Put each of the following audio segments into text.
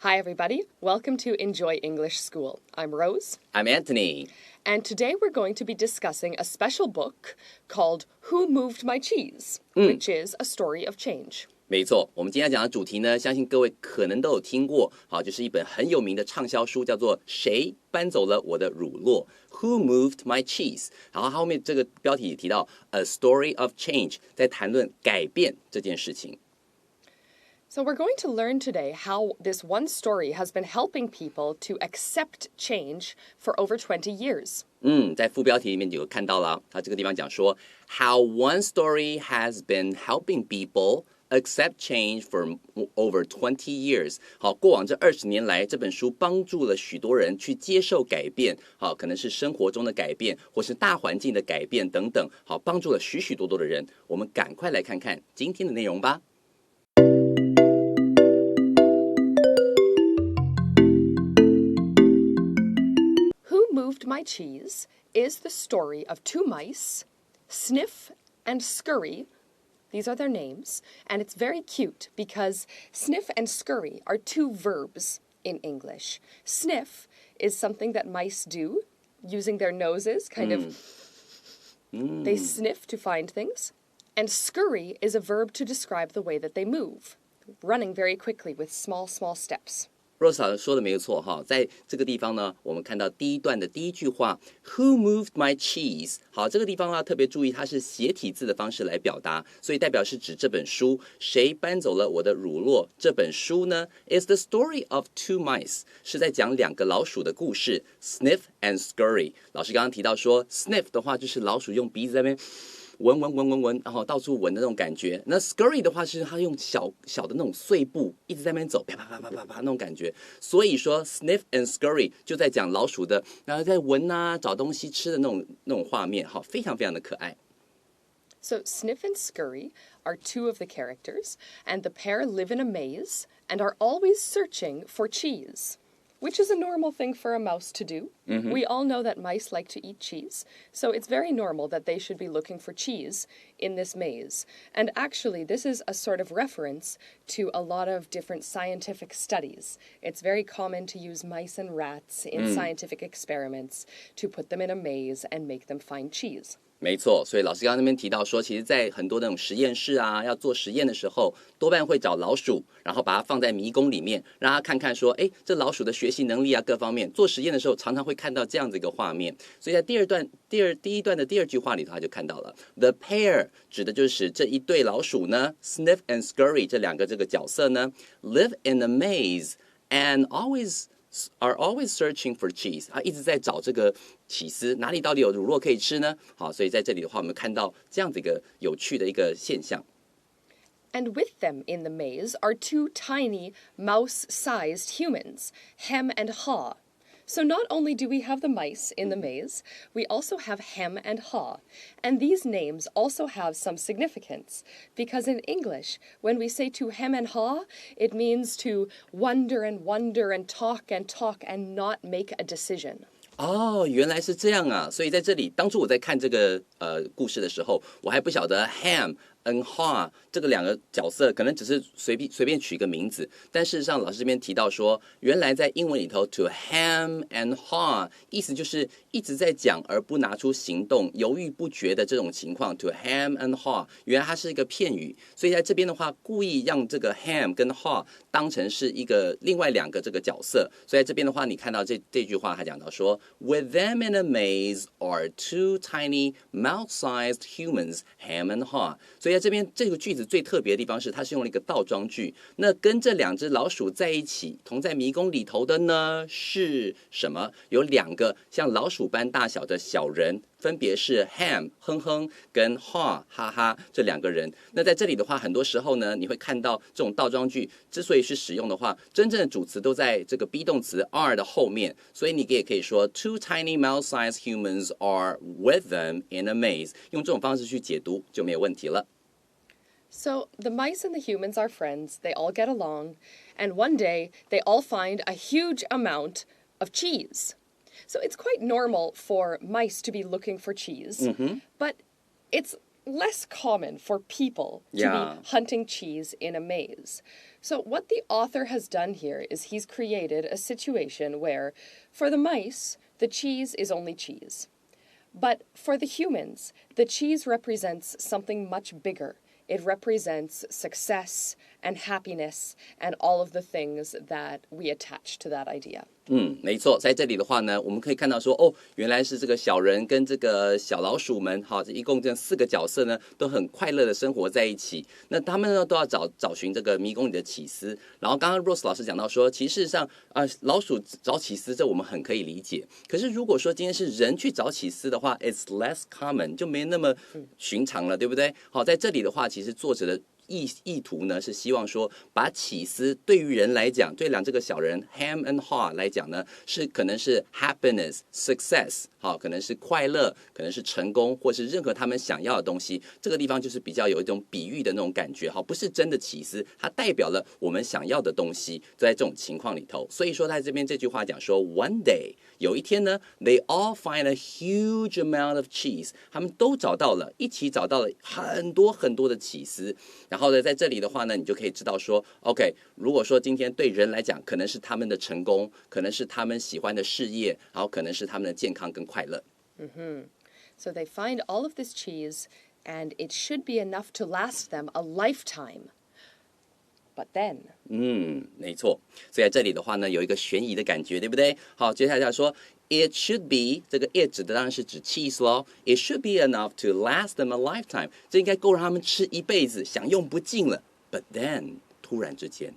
Hi, everybody. Welcome to Enjoy English School. I'm Rose. I'm Anthony. And today we're going to be discussing a special book called Who Moved My Cheese, which is a story of change. 没错，我们今天要讲的主题呢，相信各位可能都有听过，好，就是一本很有名的畅销书，叫做《谁搬走了我的乳酪》（Who Moved My Cheese）。然后它后面这个标题也提到 A Story of Change， 在谈论改变这件事情。So we're going to learn today how this one story has been helping people to accept change for over 20 years. 在副标题里面有看到了，它这个地方讲说 How one story has been helping people accept change for over 20 years. 好，过往这20年来，这本书帮助了许多人去接受改变，好，可能是生活中的改变，或是大环境的改变等等，好，帮助了许许多多的人。我们赶快来看看今天的内容吧。Moved My Cheese is the story of two mice, Sniff and Scurry. These are their names, and it's very cute because Sniff and Scurry are two verbs in English. Sniff is something that mice do using their noses, they sniff to find things. And scurry is a verb to describe the way that they move, running very quickly with small, small steps. Rose 老师说的没有错哈，在这个地方呢，我们看到第一段的第一句话 Who moved my cheese？ 好，这个地方要特别注意，它是斜体字的方式来表达，所以代表是指这本书谁搬走了我的乳酪？这本书呢 is the story of two mice， 是在讲两个老鼠的故事 ，Sniff and Scurry。老师刚刚提到说 Sniff 的话就是老鼠用鼻子在那边闻，然后到处闻的那种感觉。那 scurry 的话是它用小的那种碎步一直在那边走，啪那种感觉。所以说 sniff and scurry 就在讲老鼠的，然后在闻啊找东西吃的那种画面，好，非常非常的可爱。So Sniff and Scurry are two of the characters, and the pair live in a maze and are always searching for cheese.Which is a normal thing for a mouse to do. We all know that mice like to eat cheese, so it's very normal that they should be looking for cheese in this maze. And actually, this is a sort of reference to a lot of different scientific studies. It's very common to use mice and rats in scientific experiments to put them in a maze and make them find cheese.没错，所以老师刚刚那边提到说，其实，在很多那种实验室啊，要做实验的时候，多半会找老鼠，然后把它放在迷宫里面，让它看看说，哎，这老鼠的学习能力啊，各方面。做实验的时候，常常会看到这样子一个画面。所以在第一段的第二句话里头，他就看到了 the pair 指的就是这一对老鼠呢 ，Sniff and Scurry 这两个这个角色呢 ，live in a maze and are always searching for cheese， 一直在找这个起司，哪里到底有乳酪可以吃呢？好，所以在这里的话，我们看到这样的一个有趣的一个现象。And with them in the maze are two tiny mouse-sized humans, Hem and Haw. So not only do we have the mice in the maze, we also have Hem and Haw. And these names also have some significance, because in English, when we say to Hem and Haw, it means to wonder and talk and not make a decision. 哦，原来是这样啊！所以在这里，当初我在看这个故事的时候，我还不晓得 Ham。and Ha 这个两个角色可能只是随便取一个名字，但事实上老师这边提到说，原来在英文里头 to ham and ha 意思就是一直在讲而不拿出行动，犹豫不决的这种情况 to ham and ha 原来它是一个片语，所以在这边的话故意让这个 ham 跟 ha 当成是一个另外两个这个角色，所以在这边的话你看到这句话他讲到说 With them in a maze are two tiny mouse-sized humans, Ham and Ha 所以在这边这个句子最特别的地方是它是用了一个倒装句，那跟这两只老鼠在一起同在迷宫里头的呢是什么？有两个像老鼠般大小的小人，分别是 Ham 哼哼跟 Ha 哈哈这两个人。那在这里的话很多时候呢你会看到这种倒装句之所以是使用的话，真正的主词都在这个 be 动词 are 的后面，所以你也可以说 Two tiny mouse-sized humans are with them in a maze 用这种方式去解读就没有问题了。So the mice and the humans are friends, they all get along, and one day they all find a huge amount of cheese. So it's quite normal for mice to be looking for cheese, but it's less common for people to Yeah. be hunting cheese in a maze. So what the author has done here is he's created a situation where, for the mice, the cheese is only cheese. But for the humans, the cheese represents something much bigger. It represents success and happiness and all of the things that we attach to that idea. 没错，在这里的话呢，我们可以看到说，哦，原来是这个小人跟这个小老鼠们，好，一共这4个角色呢，都很快乐的生活在一起。那他们呢，都要找寻这个迷宫里的起司。然后刚刚 Rose 老师讲到说，其实事实上老鼠找起司，这我们很可以理解。可是如果说今天是人去找起司的话 ，it's less common， 就没那么寻常了，对不对？好，在这里的话，其实作者的意图呢是希望说，把起司对于人来讲，对这个小人 Ham and Haw 来讲呢，是可能是 happiness、success， 好，可能是快乐，可能是成功，或是任何他们想要的东西。这个地方就是比较有一种比喻的那种感觉，好，不是真的起司，它代表了我们想要的东西。在这种情况里头，所以说在这边这句话讲说 ，One day 有一天呢 ，they all find a huge amount of cheese， 他们都一起找到了很多很多的起司。然后呢，在这里的话呢，你就可以知道说 ，OK， 如果说今天对人来讲，可能是他们的成功，可能是他们喜欢的事业，然后可能是他们的健康跟快乐。So they find all of this cheese, and it should be enough to last them a lifetime. But then, 没错。所以在这里的话呢，有一个悬疑的感觉，对不对？好，接下来说 ，it should be， 这个 it 指的当然是指 cheese 咯。It should be enough to last them a lifetime， 这应该够让他们吃一辈子，享用不尽了。But then， 突然之间。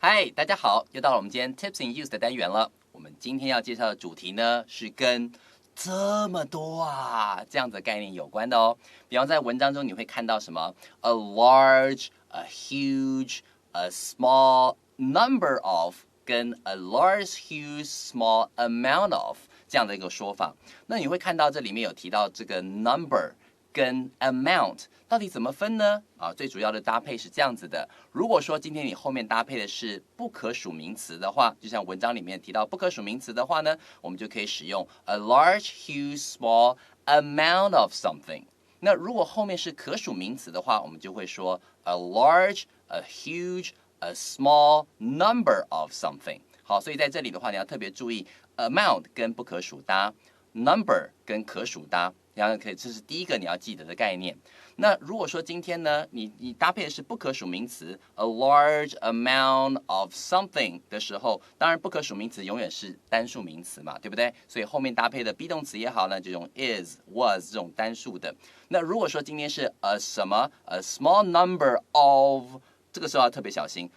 嗨，大家好，又到了我们今天 Tips in Use 的单元了。我们今天要介绍的主题呢，是跟这么多啊这样子的概念有关的哦。比方在文章中你会看到什么 a large, a huge, a small number of 跟 a large, huge, small amount of 这样的一个说法。那你会看到这里面有提到这个 number 跟 amount 到底怎么分呢？最主要的搭配是这样子的。如果说今天你后面搭配的是不可数名词的话，就像文章里面提到不可数名词的话呢，我们就可以使用 a large, huge, small amount of something。那如果后面是可数名词的话，我们就会说 a large, a huge, a small number of something。好，所以在这里的话，你要特别注意 amount 跟不可数搭 ，number 跟可数搭。然后可以，这是第一个你要记得的概念。那如果说今天呢，你搭配的是不可数名词 a large amount of something 的时候，当然不可数名词永远是单数名词嘛，对不对？所以后面搭配的 be 动词也好呢，就用 is、was 这种单数的。那如果说今天是什么 a small number of， 这个时候要特别小心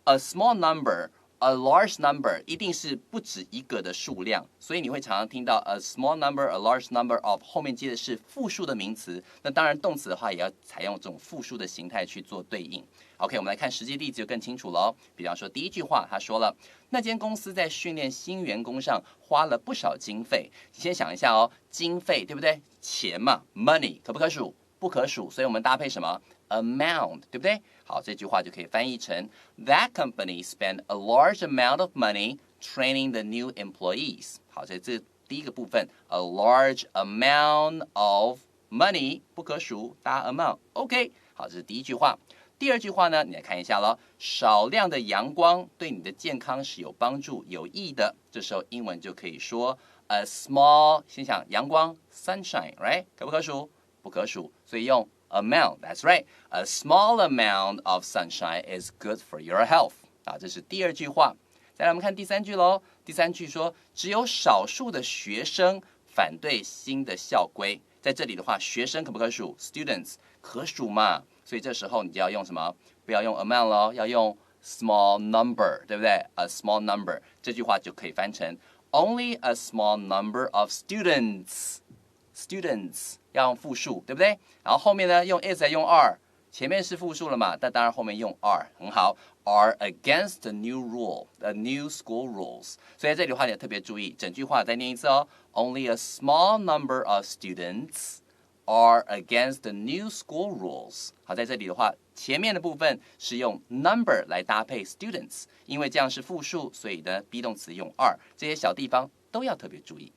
，a small number。A large number 一定是不止一个的数量，所以你会常常听到 a small number, a large number of 后面接的是复数的名词。那当然动词的话也要采用这种复数的形态去做对应。OK， 我们来看实际例子就更清楚了哦。比方说第一句话，他说了，那间公司在训练新员工上花了不少经费。你先想一下哦，经费对不对？钱嘛 ，money 可不可数？不可数，所以我们搭配什么 ？amount， 对不对？好，这句话就可以翻译成 That company spent a large amount of money training the new employees。好，这第一个部分 a large amount of money 不可数搭 amount。OK， 好，这是第一句话。第二句话呢，你来看一下咯，少量的阳光对你的健康是有帮助、有益的。这时候英文就可以说 a small， 先想阳光 sunshine，right？ 可不可数？不可数，所以用 amount。That's right. A small amount of sunshine is good for your health. 这是第二句话。再来我们看第三句咯。第三句说，只有少数的学生反对新的校规。在这里的话，学生可不可数 ？Students 可数嘛？所以这时候你就要用什么？不要用 amount 咯，要用 small number， 对不对 ？A small number 这句话就可以翻成 Only a small number of students。Students 要用复数，对不对？然后后面呢用 is 还用 are， 前面是复数了嘛？但当然后面用 are， 很好。Are against the new school rules。所以在这里的话，你要特别注意，整句话再念一次哦。Only a small number of students are against the new school rules。好，在这里的话，前面的部分是用 number 来搭配 students， 因为这样是复数，所以呢 be 动词用 are， 这些小地方都要特别注意。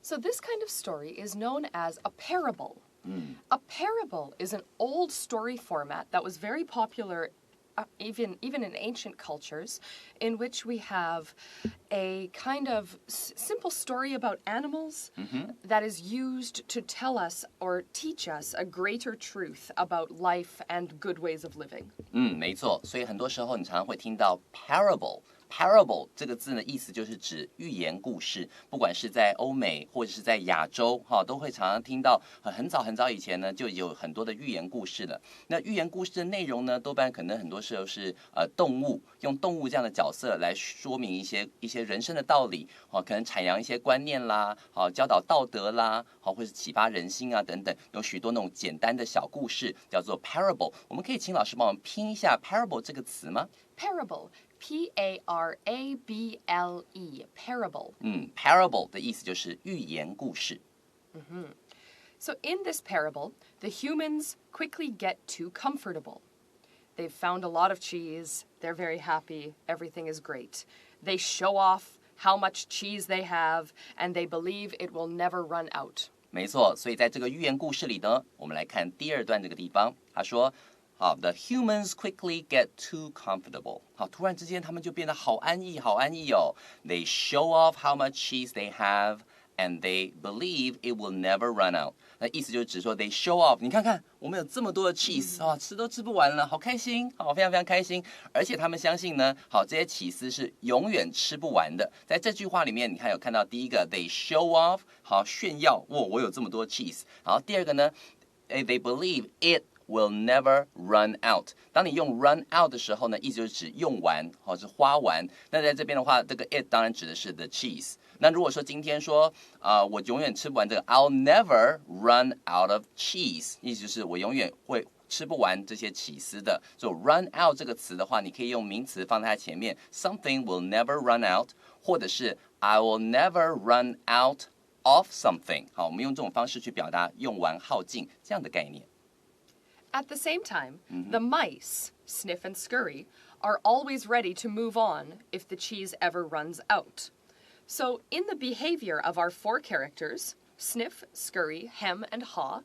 So this kind of story is known as a parable. A parable is an old story format that was very popular even in ancient cultures, in which we have a kind of simple story about animals that is used to tell us or teach us a greater truth about life and good ways of living. 没错，所以很多时候你常常会听到 parable 这个字呢，意思就是指寓言故事，不管是在欧美或者是在亚洲，都会常常听到。很早以前呢，就有很多的寓言故事了。那寓言故事的内容呢，多半可能很多时候是动物，用动物这样的角色来说明一些人生的道理，可能阐扬一些观念啦，教导道德啦，或是启发人心啊等等，有许多那种简单的小故事叫做 parable。我们可以请老师帮我们拼一下 parable 这个词吗？ Parable, P-A-R-A-B-L-E, parable. Parable 的意思就是寓言故事。So in this parable, the humans quickly get too comfortable. They've found a lot of cheese, they're very happy, everything is great. They show off how much cheese they have, and they believe it will never run out. 没错，所以在这个寓言故事里呢，我们来看第二段这个地方，他说，The humans quickly get too comfortable. 突然之间他们就变得好安逸哦。They show off how much cheese they have, and they believe it will never run out. 那意思就是指说 they show off. 你看看，我们有这么多的 cheese 吃都吃不完了，好开心，非常非常开心。而且他们相信呢，这些起司是永远吃不完的。在这句话里面，你看有看到第一个 they show off， 炫耀，我有这么多 cheese。然后第二个呢 ，they believe it will never run out. 当你用 run out 的时候呢，意思就是指用完，是花完。那在这边的话，这个 it 当然指的是 the cheese。那如果说今天说我永远吃不完这个 I'll never run out of cheese， 意思就是我永远会吃不完这些起司的。所以 run out 这个词的话，你可以用名词放在它前面 ，something will never run out， 或者是 I will never run out of something。我们用这种方式去表达用完耗尽这样的概念。At the same time, the mice, Sniff and Scurry, are always ready to move on if the cheese ever runs out. So in the behavior of our four characters, Sniff, Scurry, Hem, and Haw,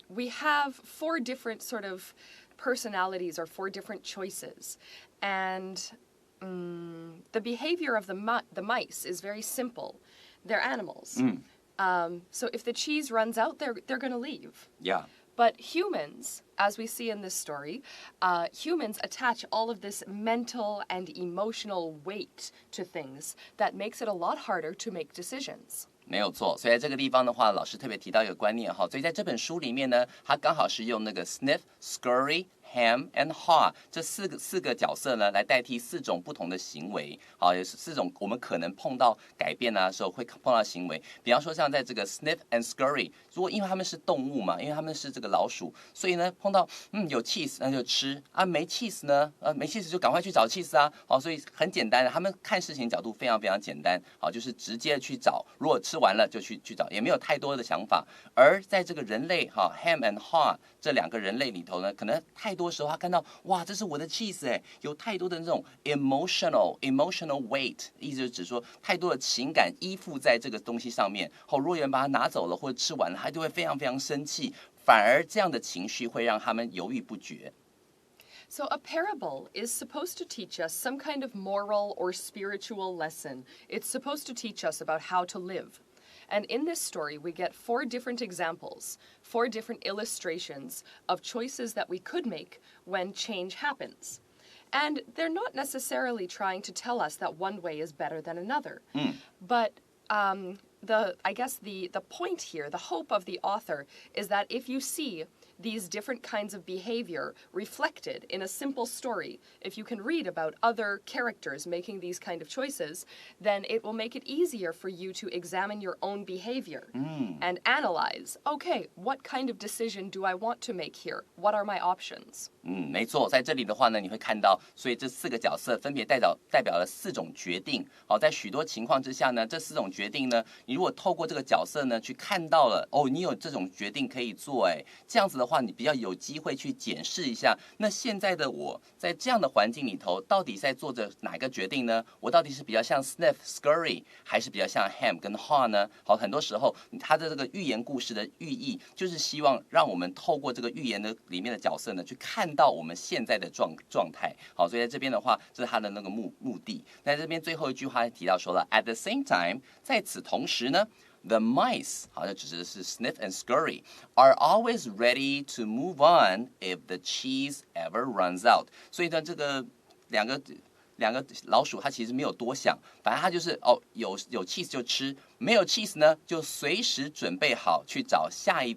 we have four different sort of personalities or four different choices. And the behavior of the mice is very simple. They're animals. So if the cheese runs out, they're going to leave. Yeah. But humans, as we see in this story, humans attach all of this mental and emotional weight to things that makes it a lot harder to make decisions. 没有错，所以在这个地方的话，老师特别提到一个观念所以在这本书里面呢，它刚好是用那个 sniff、scurry、hem and haw 这四个角色呢，来代替4种不同的行为，也是4种我们可能碰到改变的时候会碰到行为。比方说像在这个 sniff and scurry， 如果因为他们是动物嘛，因为他们是这个老鼠，所以呢碰到有 cheese 那就吃没 cheese 呢，没 cheese 就赶快去找 cheese 所以很简单的，他们看事情角度非常非常简单，就是直接去找，如果吃完了就去找，也没有太多的想法。而在这个人类Ham and Haw 这2个人类里头呢，可能太多时候他看到哇，这是我的 cheese 有太多的那种 emotional weight， 意思就是指说太多的情感依附在这个东西上面。如果有人把它拿走了或者吃完了，他就会非常非常生气，反而这样的情绪会让他们犹豫不决。So a parable is supposed to teach us some kind of moral or spiritual lesson. It's supposed to teach us about how to live. And in this story, we get 4 different examples, 4 different illustrations of choices that we could make when change happens. And they're not necessarily trying to tell us that one way is better than another. But I guess the point here, the hope of the author, is that if you see these different kinds of behavior reflected in a simple story, if you can read about other characters making these kind of choices, then it will make it easier for you to examine your own behavior and analyze, okay, what kind of decision do I want to make here? What are my options? 没错，在这里的话呢，你会看到，所以这4个角色分别代表了4种决定。好，在许多情况之下呢，这4种决定呢，你如果透过这个角色呢去看到了，你有这种决定可以做，这样子的话，你比较有机会去检视一下，那现在的我在这样的环境里头，到底在做着哪个决定呢？我到底是比较像 Sniff、Scurry， 还是比较像 Ham 跟 Haw 呢？好，很多时候它的这个寓言故事的寓意，就是希望让我们透过这个寓言的里面的角色呢，去看到我们现在的状态。好，所以在这边的话，这是他的那个目的。在这边最后一句话提到说了 ，At the same time， 在此同时呢。The mice， 好像指的是 Sniff and Scurry， are always ready to move on if the cheese ever runs out。所以呢，这个两个老鼠，它其实没有多想，反正它就是有 cheese 就吃，没有 cheese 呢，就随时准备好去找下一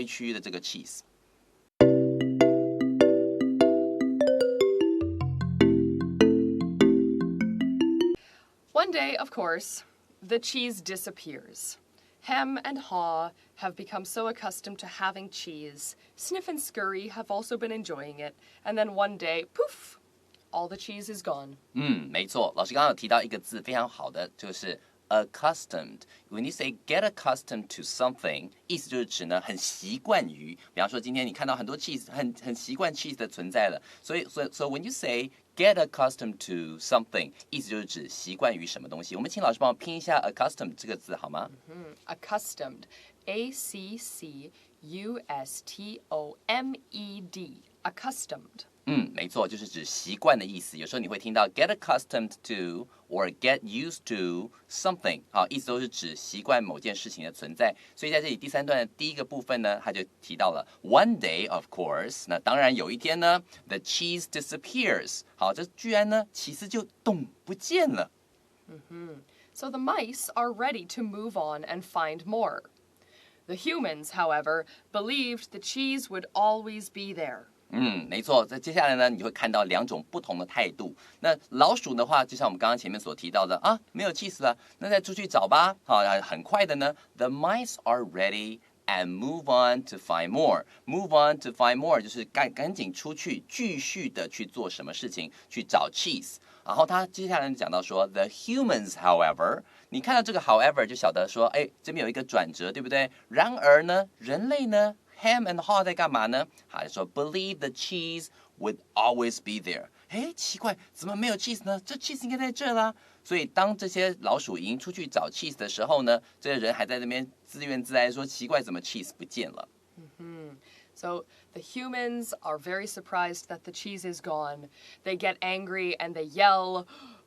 区域的这个 cheese。One day, of course, the cheese disappears. Hem and Haw have become so accustomed to having cheese. Sniff and Scurry have also been enjoying it. And then one day, poof, all the cheese is gone. 没错，老师刚刚有提到一个字非常好的，就是 accustomed. When you say get accustomed to something， 意思就是指呢很习惯于，比方说今天你看到很多 cheese， 很习惯 cheese 的存在了，所以 when you say get accustomed to something， 意思就是指习惯于什么东西。我们请老师帮我拼一下 accustomed 这个字好吗Accustomed, A-C-C-U-S-T-O-M-E-D, accustomed. 没错，就是指习惯的意思。有时候你会听到 get accustomed to or get used to something， 意思都是指习惯某件事情的存在。所以在这里第3段的第一个部分呢，他就提到了 one day of course， 那当然有一天呢 ，the cheese disappears。好，这居然呢，起司就不见了。So the mice are ready to move on and find more. The humans, however, believed the cheese would always be there. 没错，在接下来呢，你会看到2种不同的态度。那老鼠的话，就像我们刚刚前面所提到的没有 cheese 了，那再出去找吧。好，很快的呢 ，the mice are ready and move on to find more. Move on to find more 就是赶紧出去，继续的去做什么事情，去找 cheese。然后他接下来讲到说 ，the humans, however， 你看到这个 however 就晓得说，这边有一个转折，对不对？然而呢，人类呢 ，Ham and Haw 在干嘛呢？他就说 ，believe the cheese would always be there。奇怪，怎么没有 cheese 呢？这 cheese 应该在这啦。所以当这些老鼠已经出去找 cheese 的时候呢，这些人还在那边自怨自艾说，奇怪，怎么 cheese 不见了So the humans are very surprised that the cheese is gone. They get angry and they yell,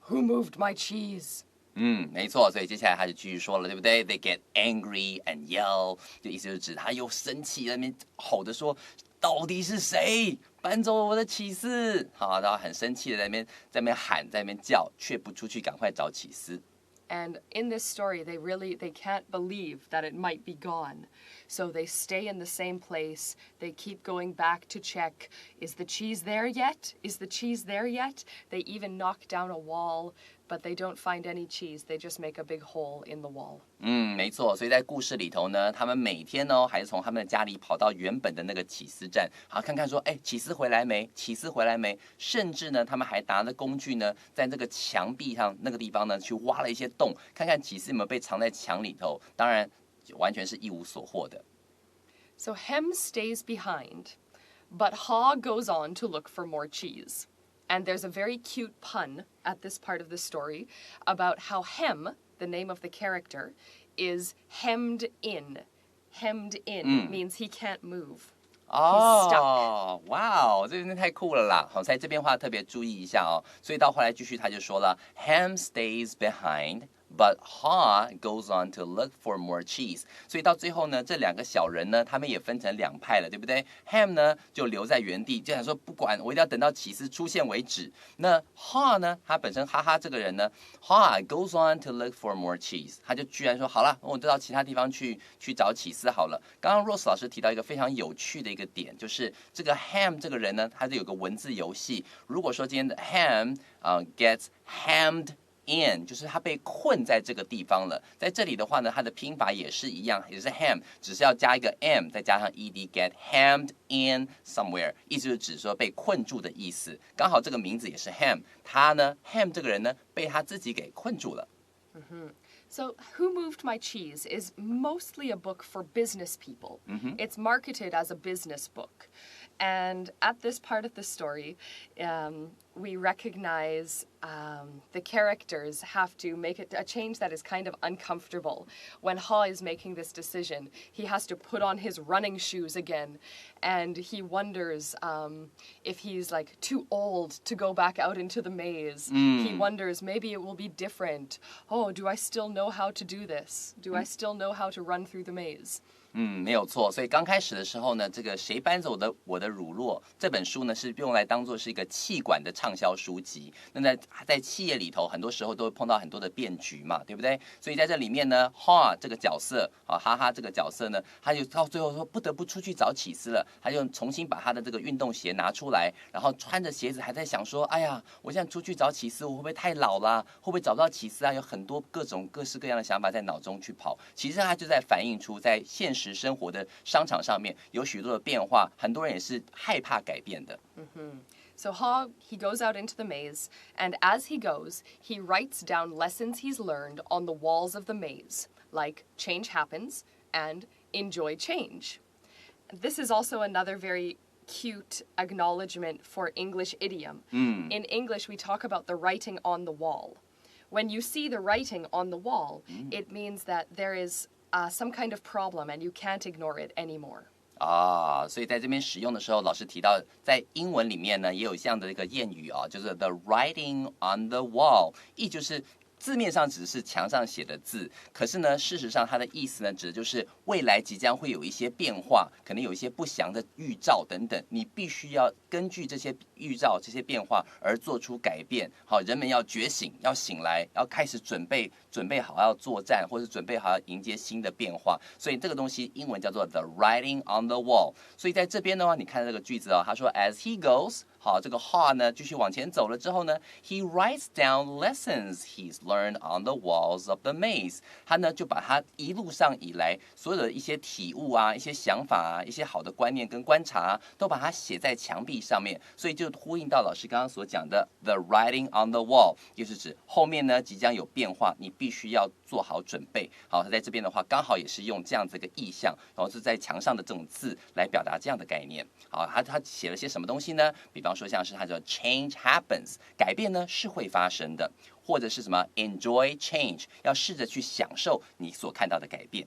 "Who moved my cheese?" 没错，所以接下来他就继续说了，对不对 ？They get angry and yell， 就意思就是指他又生气，在那边吼着说，到底是谁搬走了我的起司？好，然后很生气的在那边喊，在那边叫，却不出去赶快找起司。And in this story, they can't believe that it might be gone. So they stay in the same place. They keep going back to check, is the cheese there yet? Is the cheese there yet? They even knock down a wall, but they don't find any cheese. They just make a big hole in the wall. 没错，所以在故事里头呢，他们每天还是从他们的家里跑到原本的那个起司站，好看看说，起司回来没？起司回来没？甚至呢，他们还拿着工具呢，在那个墙壁上那个地方呢，去挖了一些洞，看看起司有没有被藏在墙里头。当然，完全是一无所获的。So Hem stays behind, but Haw goes on to look for more cheese. And there's a very cute pun at this part of the story about how Hem, the name of the character, is hemmed in. Hemmed in means he can't move. He's stuck. 哇哦，这真的太酷了啦！好，在这边话特别注意一下哦。所以到后来继续他就说了 ，Ham stays behind。But Haw goes on to look for more cheese。所以到最后呢，这2个小人呢，他们也分成2派了，对不对 ？Ham 呢就留在原地，就想说不管，我一定要等到起司出现为止。那 Haw 呢，他本身哈哈这个人呢 ，Haw goes on to look for more cheese。他就居然说好了，我就到其他地方去找起司好了。刚刚 Rose 老师提到一个非常有趣的一个点，就是这个 Ham 这个人呢，他就有个文字游戏。如果说今天的 Ham gets hammed in， 就是他被困在这个地方了。在这里的话呢，它的拼法也是一样，也是 ham， 只是要加一个 m， 再加上 ed，get hammed in somewhere， 意思就是指说被困住的意思。刚好这个名字也是 ham， 他呢 ham 这个人呢被他自己给困住了。So, Who Moved My Cheese is mostly a book for business people. It's marketed as a business book. And at this part of the story, we recognize the characters have to make a change that is kind of uncomfortable. When Ha is making this decision, he has to put on his running shoes again. And he wonders if he's like too old to go back out into the maze. He wonders maybe it will be different. Oh, do I still know how to do this? Do I still know how to run through the maze?没有错。所以刚开始的时候呢，这个谁搬走的我的乳酪这本书呢，是用来当做是一个企管的畅销书籍。那在企业里头，很多时候都会碰到很多的变局嘛，对不对？所以在这里面呢，哈这个角色啊，哈哈这个角色呢，他就到最后说不得不出去找起司了，他就重新把他的这个运动鞋拿出来，然后穿着鞋子还在想说，哎呀，我现在出去找起司，我会不会太老啦？会不会找不到起司啊？有很多各式各样的想法在脑中去跑。其实他就在反映出在现实生活的商场上面有许多的变化，很多人也是害怕改变的。So he goes out into the maze, and as he goes, he writes down lessons he's learned on the walls of the maze, like change happens and enjoy change. This is also another very cute acknowledgement for English idiom. In English, we talk about the writing on the wall. When you see the writing on the wall, it means that there is some kind of problem and you can't ignore it anymore. 所以在这边使用的时候，老师提到，在英文里面呢，也有这样的一个谚语啊，就是 the writing on the wall， 意就是字面上只是墙上写的字，可是呢，事实上它的意思呢，指的就是未来即将会有一些变化，可能有一些不祥的预兆等等，你必须要根据这些预兆、这些变化而做出改变。好，人们要觉醒，要醒来，要开始准备好要作战，或者准备好要迎接新的变化。所以这个东西英文叫做 the writing on the wall。所以在这边的话，你看这个句子哦，他说 as he goes。好，这个 Ha 呢，继续往前走了之后呢 ，He writes down lessons he's learned on the walls of the maze。他呢就把他一路上以来所有的一些体悟啊、一些想法啊、一些好的观念跟观察啊，都把它写在墙壁上面。所以就呼应到老师刚刚所讲的 the writing on the wall， 就是指后面呢即将有变化，你必须要做好准备。好，他在这边的话，刚好也是用这样子一个意象，然后是在墙上的这种字来表达这样的概念。好，他写了些什么东西呢？比方说像是他说 change happens， 改变呢是会发生的，或者是什么 enjoy change， 要试着去享受你所看到的改变。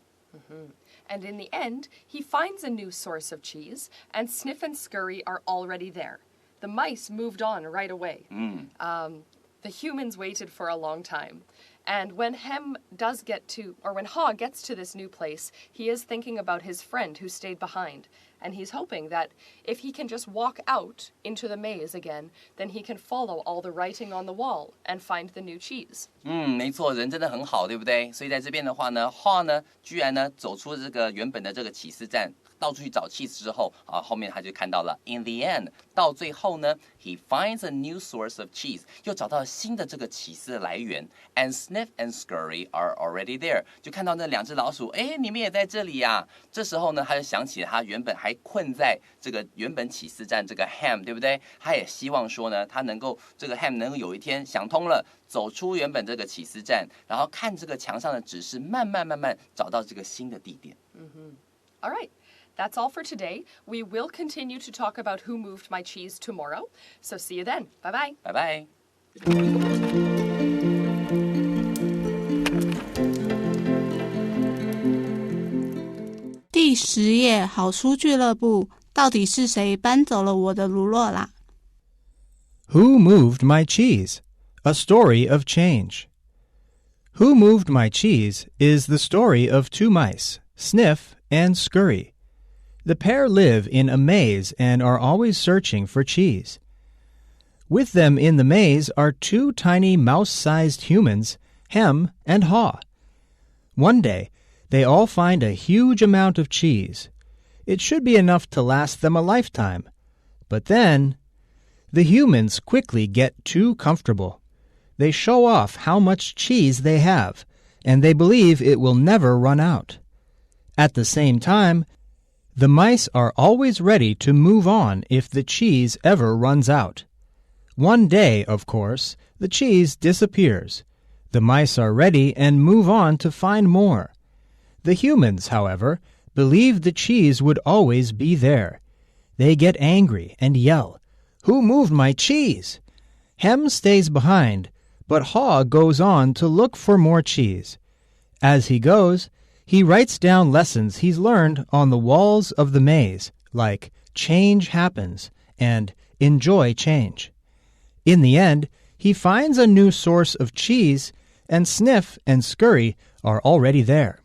And in the end, he finds a new source of cheese, and Sniff and Scurry are already there. The mice moved on right away. The humans waited for a long time. And when when Ha gets to this new place, he is thinking about his friend who stayed behind. And he's hoping that if he can just walk out into the maze again, then he can follow all the writing on the wall and find the new cheese. 没错，人真的很好，对不对？所以在这边的话呢 ，Ha 呢，居然呢走出这个原本的这个起司站，到处去找cheese之后，后面他就看到了 in the end， 到最后呢 ，he finds a new source of cheese， 又找到了新的这个起司的来源 ，and Sniff and Scurry are already there， 就看到那两只老鼠，哎，你们也在这里呀。这时候呢，他就想起了他原本还困在这个原本起司站这个 Ham， 对不对？他也希望说呢，他能够这个 Ham 能够有一天想通了，走出原本这个起司站，然后看这个墙上的指示，慢慢找到这个新的地点。All right. That's all for today. We will continue to talk about Who Moved My Cheese tomorrow. So see you then. Bye-bye. Bye-bye. 第10页好书俱乐部，到底是谁搬走了我的乳酪啦？ Who Moved My Cheese? A Story of Change. Who Moved My Cheese is the story of two mice, Sniff and Scurry. The pair live in a maze and are always searching for cheese. With them in the maze are two tiny mouse-sized humans, Hem and Haw. One day, they all find a huge amount of cheese. It should be enough to last them a lifetime. But then, the humans quickly get too comfortable. They show off how much cheese they have, and they believe it will never run out. At the same time, the mice are always ready to move on if the cheese ever runs out. One day, of course, the cheese disappears. The mice are ready and move on to find more. The humans, however, believe the cheese would always be there. They get angry and yell, "Who moved my cheese?" Hem stays behind, but Haw goes on to look for more cheese. As he goes, he writes down lessons he's learned on the walls of the maze, like change happens and enjoy change. In the end, he finds a new source of cheese, and Sniff and Scurry are already there.